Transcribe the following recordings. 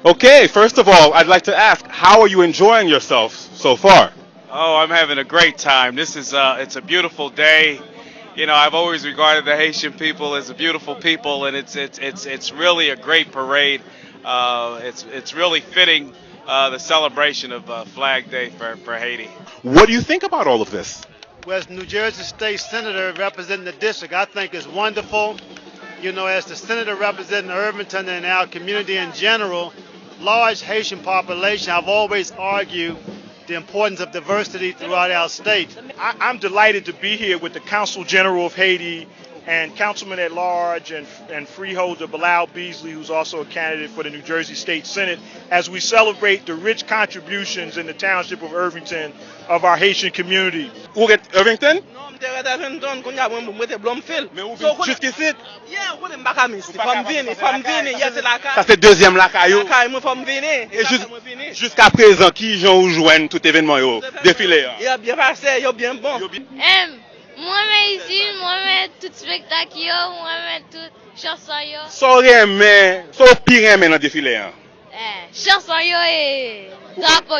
Okay, first of all, I'd like to ask, how are you enjoying yourself so far? Oh, I'm having a great time. This is it's a beautiful day. You know, I've always regarded the Haitian people as a beautiful people, and it's really a great parade. It's really fitting the celebration of Flag Day for Haiti. What do you think about all of this? Well, as New Jersey State Senator representing the district, I think it's wonderful. You know, as the Senator representing Irvington and our community in general, large Haitian population, I've always argued the importance of diversity throughout our state. I'm delighted to be here with the Consul General of Haiti and Councilman at Large and Freeholder Bilal Beasley, who's also a candidate for the New Jersey State Senate, as we celebrate the rich contributions in the township of Irvington of our Haitian community. Où est Irvington? Mais où vient jusqu'ici? Ça c'est c'est deuxième la caillou. Et jusqu'à présent, qui j'en joignent tout événement yo défilé? Il bien passé, il bien bon. Moi-même ici, moi-même tout spectacle, moi-même tout chanson. So rien so pire mais dans défilé. Chanson et drapeau.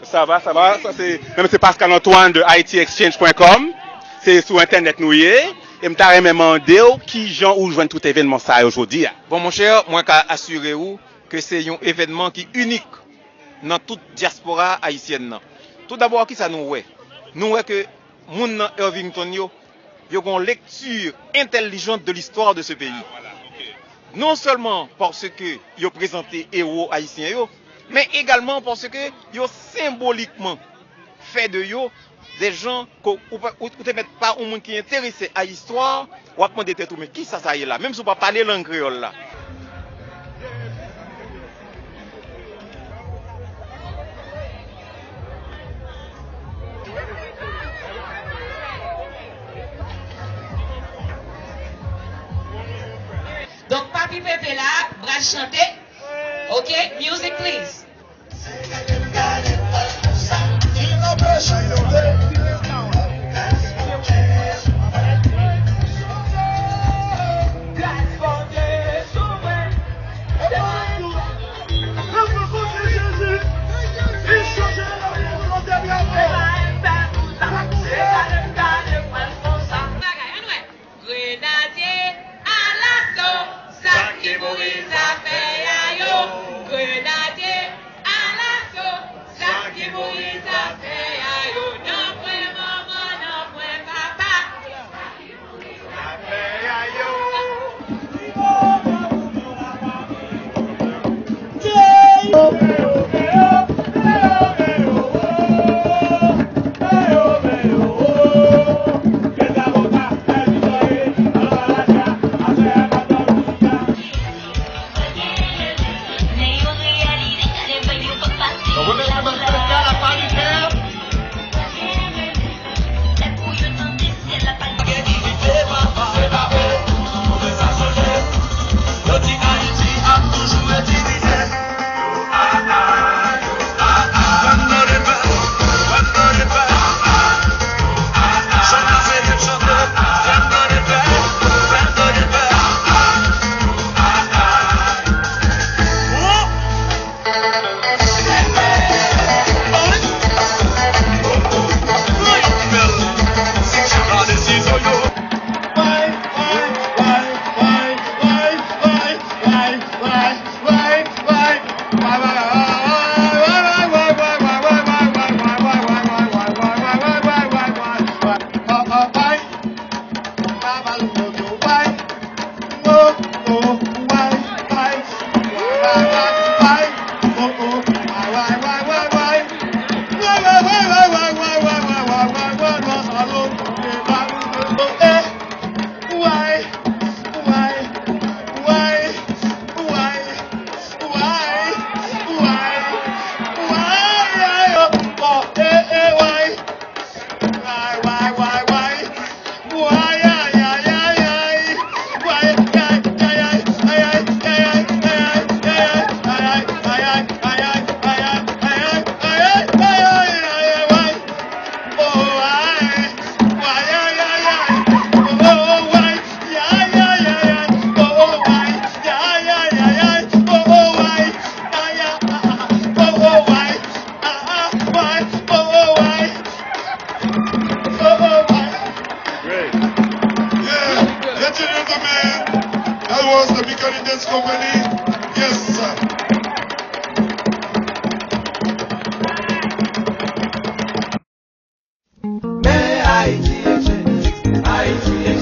Ça va. Ça c'est Pascal Antoine de haitiexchange.com. C'est sur internet nous et me t'a demandé qui gens ou joindre tout événement ça aujourd'hui. Bon mon cher, moi ka assurer vous que c'est un événement qui unique dans toute diaspora haïtienne. Tout d'abord qui ça nous ouais. Nous ouais que moun nan Irvington yo une lecture intelligente de l'histoire de ce pays. Non seulement parce que yo présenté héros haïtiens yo, mais également parce que yo symboliquement fait de yo des gens ou te mettre pas un monde qui est intéressé à l'histoire ou à demander tout mais qui ça y est là même si on pas parler langue créole là. Donc papi Pepe là, bras chanter. OK, music please. Grenadier Haiti exchange.